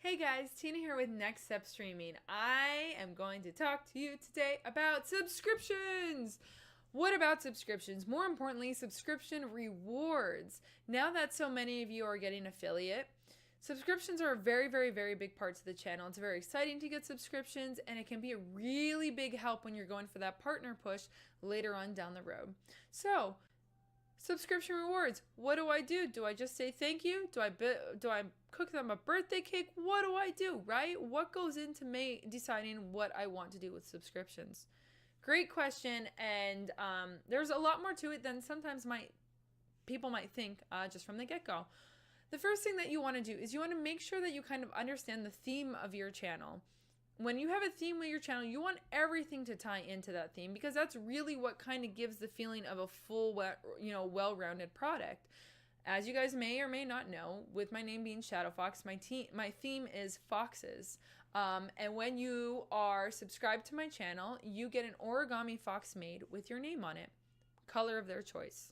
Hey guys, Tina here with Next Step Streaming. I am going to talk to you today about subscriptions. What about subscriptions? More importantly, subscription rewards. Now that so many of you are getting affiliate, subscriptions are very, very, very big parts of the channel. It's very exciting to get subscriptions, and it can be a really big help when you're going for that partner push later on down the road. So, subscription rewards. What do I do? Do I just say thank you? Do I cook them a birthday cake? What do I do, right? What goes into deciding what I want to do with subscriptions? Great question, and there's a lot more to it than sometimes people might think just from the get-go. The first thing that you want to do is you want to make sure that you kind of understand the theme of your channel. When you have a theme with your channel, you want everything to tie into that theme because that's really what kind of gives the feeling of a full, well-rounded product. As you guys may or may not know, with my name being Shadow Fox, my theme is foxes. And when you are subscribed to my channel, you get an origami fox made with your name on it, color of their choice.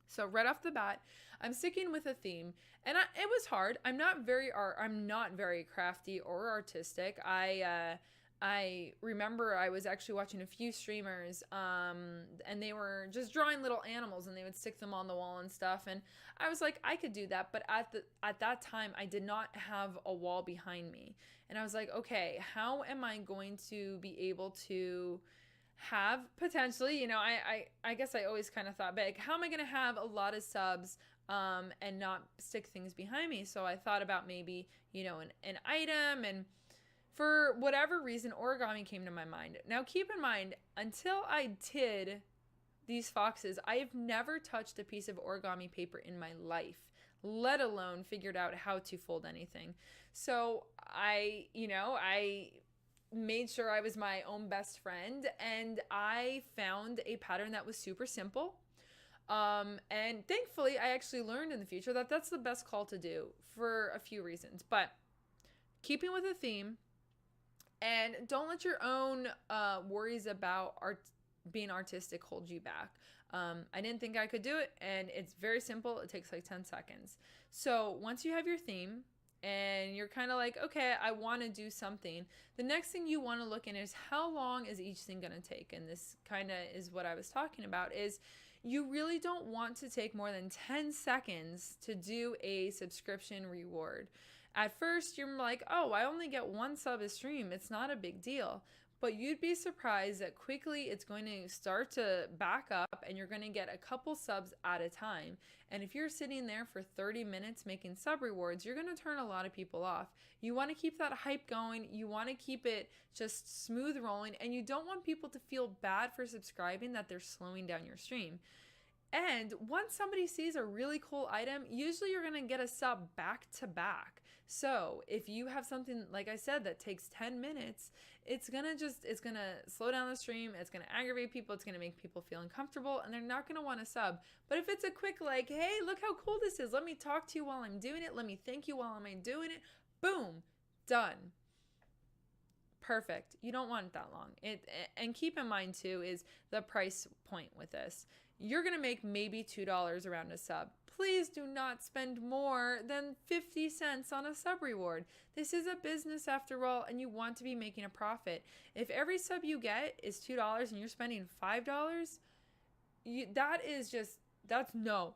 So right off the bat, I'm sticking with a theme, and it was hard. I'm not very crafty or artistic. I remember I was actually watching a few streamers, and they were just drawing little animals, and they would stick them on the wall and stuff. And I was like, I could do that, but at that time, I did not have a wall behind me, and I was like, okay, how am I going to be able to have potentially, I guess I always kind of thought big. How am I going to have a lot of subs and not stick things behind me? So I thought about maybe, an item, and for whatever reason, origami came to my mind. Now, keep in mind, until I did these foxes, I have never touched a piece of origami paper in my life, let alone figured out how to fold anything. So I made sure I was my own best friend, and I found a pattern that was super simple. And thankfully, I actually learned in the future that that's the best call to do for a few reasons. But keeping with the theme, and don't let your own worries about being artistic hold you back. I didn't think I could do it, and it's very simple. It takes like 10 seconds. So once you have your theme, and you're kind of like, okay, I want to do something. The next thing you want to look in is how long is each thing going to take? And this kind of is what I was talking about, is you really don't want to take more than 10 seconds to do a subscription reward. At first, you're like, oh, I only get one sub a stream. It's not a big deal. But you'd be surprised that quickly it's going to start to back up, and you're going to get a couple subs at a time. And if you're sitting there for 30 minutes making sub rewards, you're going to turn a lot of people off. You want to keep that hype going. You want to keep it just smooth rolling. And you don't want people to feel bad for subscribing that they're slowing down your stream. And once somebody sees a really cool item, usually you're going to get a sub back to back. So if you have something, like I said, that takes 10 minutes, it's going to slow down the stream. It's going to aggravate people. It's going to make people feel uncomfortable, and they're not going to want to sub. But if it's a quick, like, hey, look how cool this is. Let me talk to you while I'm doing it. Let me thank you while I'm doing it. Boom, done. Perfect. You don't want it that long. And keep in mind too is the price point with this. You're going to make maybe $2 around a sub. Please do not spend more than 50 cents on a sub reward. This is a business after all, and you want to be making a profit. If every sub you get is $2 and you're spending $5, that's no.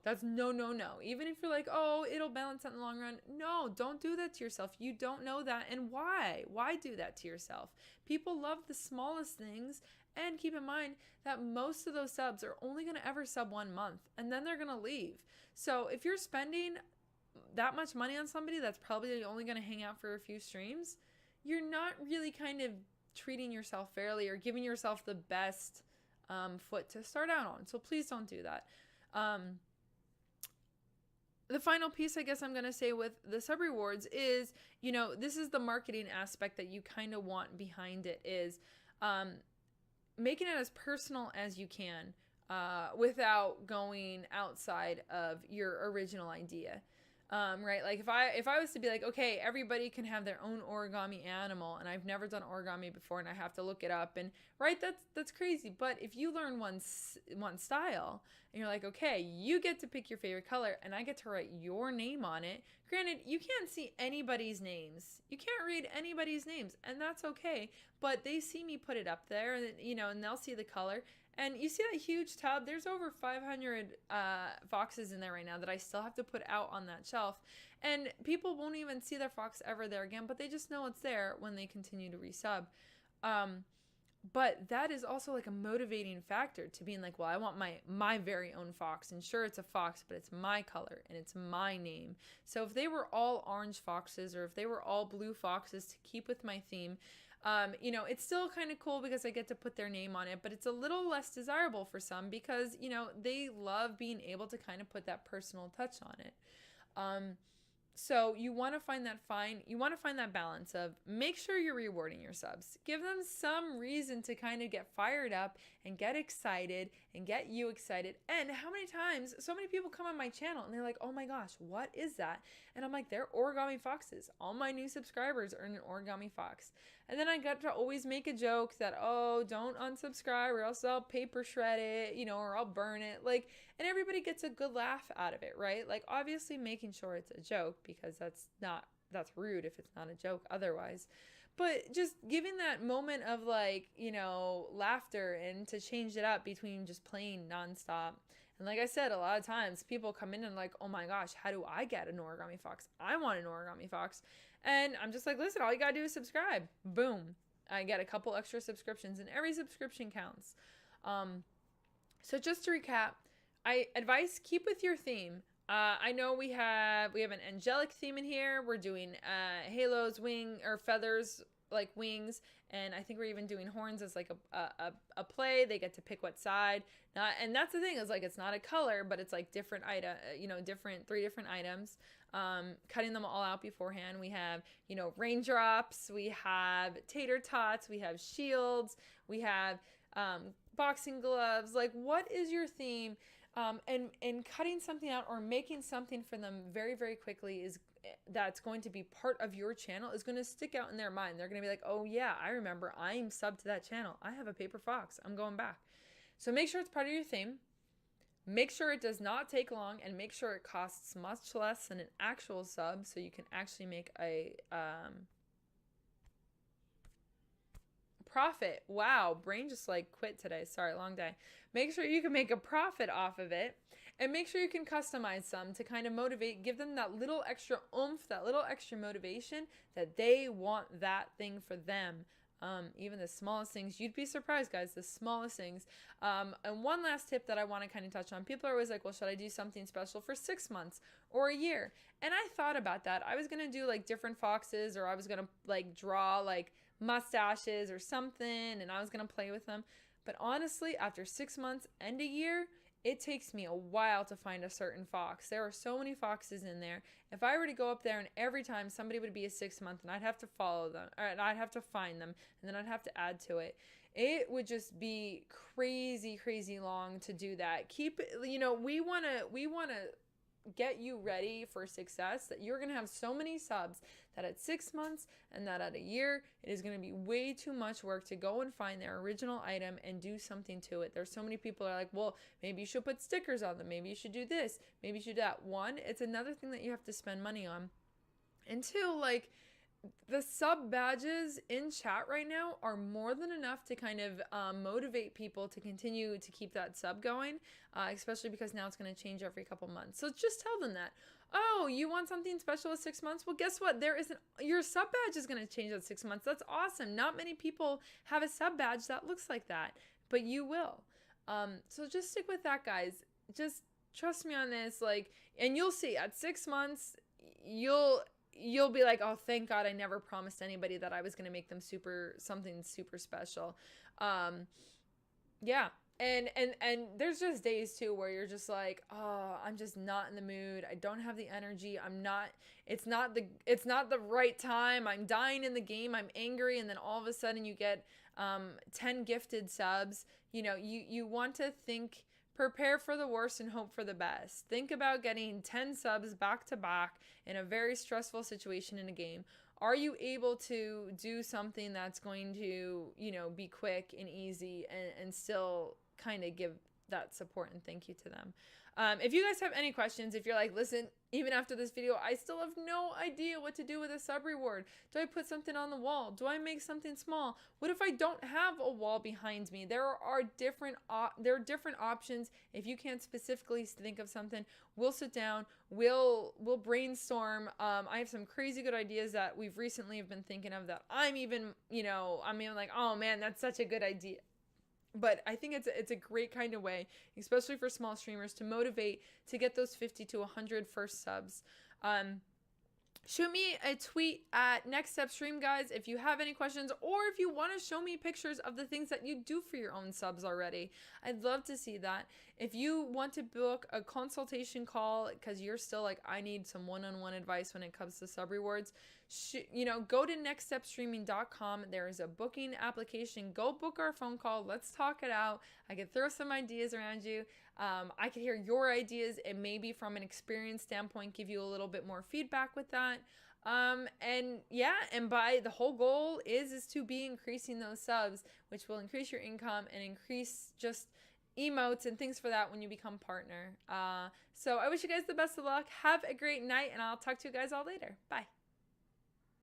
Even if you're like, oh, it'll balance out in the long run. No, don't do that to yourself. You don't know that. And why? Why do that to yourself? People love the smallest things. And keep in mind that most of those subs are only going to ever sub 1 month, and then they're going to leave. So if you're spending that much money on somebody that's probably only going to hang out for a few streams, you're not really kind of treating yourself fairly or giving yourself the best foot to start out on. So please don't do that. The final piece I guess I'm going to say with the sub rewards is, this is the marketing aspect that you kind of want behind it, is making it as personal as you can without going outside of your original idea. Right? Like if I was to be like, okay, everybody can have their own origami animal, and I've never done origami before, and I have to look it up, and right, that's crazy. But if you learn one style, and you're like, okay, you get to pick your favorite color, and I get to write your name on it. Granted, you can't see anybody's names, you can't read anybody's names, and that's okay. But they see me put it up there, and and they'll see the color. And you see that huge tub? There's over 500 foxes in there right now that I still have to put out on that shelf. And people won't even see their fox ever there again, but they just know it's there when they continue to resub. But that is also like a motivating factor to being like, well, I want my very own fox. And sure, it's a fox, but it's my color and it's my name. So if they were all orange foxes, or if they were all blue foxes to keep with my theme, it's still kind of cool because I get to put their name on it, but it's a little less desirable for some because, they love being able to kind of put that personal touch on it. So you want to find that balance of make sure you're rewarding your subs. Give them some reason to kind of get fired up and get excited and get you excited. And how many times so many people come on my channel and they're like, oh my gosh, what is that? And I'm like, they're origami foxes. All my new subscribers are an origami fox. And then I got to always make a joke that, oh, don't unsubscribe or else I'll paper shred it, or I'll burn it. And everybody gets a good laugh out of it, right? Like, obviously making sure it's a joke because that's rude if it's not a joke otherwise. But just giving that moment of laughter and to change it up between just playing nonstop. And like I said, a lot of times people come in and like, oh my gosh, how do I get an origami fox? I want an origami fox. And I'm just like, listen, all you gotta do is subscribe. Boom. I get a couple extra subscriptions, and every subscription counts. So just to recap, I advise keep with your theme. I know we have an angelic theme in here. We're doing halos, wing or feathers like wings, and I think we're even doing horns as like a play. They get to pick what side. And that's the thing is like it's not a color, but it's like different item, three different items. Cutting them all out beforehand. We have raindrops. We have tater tots. We have shields. We have boxing gloves. Like, what is your theme? And cutting something out or making something for them very, very quickly that's going to be part of your channel is going to stick out in their mind. They're going to be like, oh yeah, I remember I'm subbed to that channel. I have a paper fox. I'm going back. So make sure it's part of your theme. Make sure it does not take long, and make sure it costs much less than an actual sub so you can actually make a profit. Wow, brain just quit today. Sorry, long day. Make sure you can make a profit off of it, and make sure you can customize some to kind of motivate, give them that little extra oomph, that little extra motivation that they want that thing for them. Even the smallest things, you'd be surprised, guys, the smallest things. And one last tip that I want to kind of touch on. People are always like, well, should I do something special for 6 months or a year? And I thought about that. I was going to do different foxes, or I was going to draw mustaches or something, and I was going to play with them. But honestly, after 6 months and a year, it takes me a while to find a certain fox. There are so many foxes in there. If I were to go up there and every time somebody would be a 6 month and I'd have to follow them, or I'd have to find them, and then I'd have to add to it, it would just be crazy, crazy long to do that. We want to get you ready for success, that you're going to have so many subs that at 6 months and that at a year, it is going to be way too much work to go and find their original item and do something to it. There's so many people are like, well, maybe you should put stickers on them. Maybe you should do this. Maybe you should do that. One, it's another thing that you have to spend money on. And two, the sub badges in chat right now are more than enough to kind of motivate people to continue to keep that sub going, especially because now it's going to change every couple months. So just tell them that. Oh, you want something special at 6 months? Well, guess what? Your sub badge is going to change at 6 months. That's awesome. Not many people have a sub badge that looks like that, but you will. So just stick with that, guys. Just trust me on this. And you'll see at 6 months, you'll be like, oh, thank God I never promised anybody that I was going to make them something super special. Yeah. And there's just days too where you're just like, oh, I'm just not in the mood. I don't have the energy. It's not the right time. I'm dying in the game. I'm angry. And then all of a sudden you get 10 gifted subs. You want to think Prepare for the worst and hope for the best. Think about getting 10 subs back to back in a very stressful situation in a game. Are you able to do something that's going to, be quick and easy and still kind of give that support and thank you to them? If you guys have any questions, if you're like, listen, even after this video, I still have no idea what to do with a sub reward. Do I put something on the wall? Do I make something small? What if I don't have a wall behind me? There are different options. If you can't specifically think of something, we'll sit down, we'll brainstorm. I have some crazy good ideas that we've recently been thinking of that I'm even like, oh man, that's such a good idea. But I think it's a great kind of way, especially for small streamers, to motivate to get those 50 to 100 first subs. Shoot me a tweet at Next Step Stream, guys, if you have any questions, or if you want to show me pictures of the things that you do for your own subs already. I'd love to see that. If you want to book a consultation call because you're still like, I need some one-on-one advice when it comes to sub rewards, go to nextstepstreaming.com. There is a booking application. Go book our phone call. Let's talk it out. I can throw some ideas around you. I can hear your ideas and maybe from an experience standpoint, give you a little bit more feedback with that. And by the whole goal is to be increasing those subs, which will increase your income and increase just emotes and things for that when you become partner. So I wish you guys the best of luck. Have a great night, and I'll talk to you guys all later. Bye.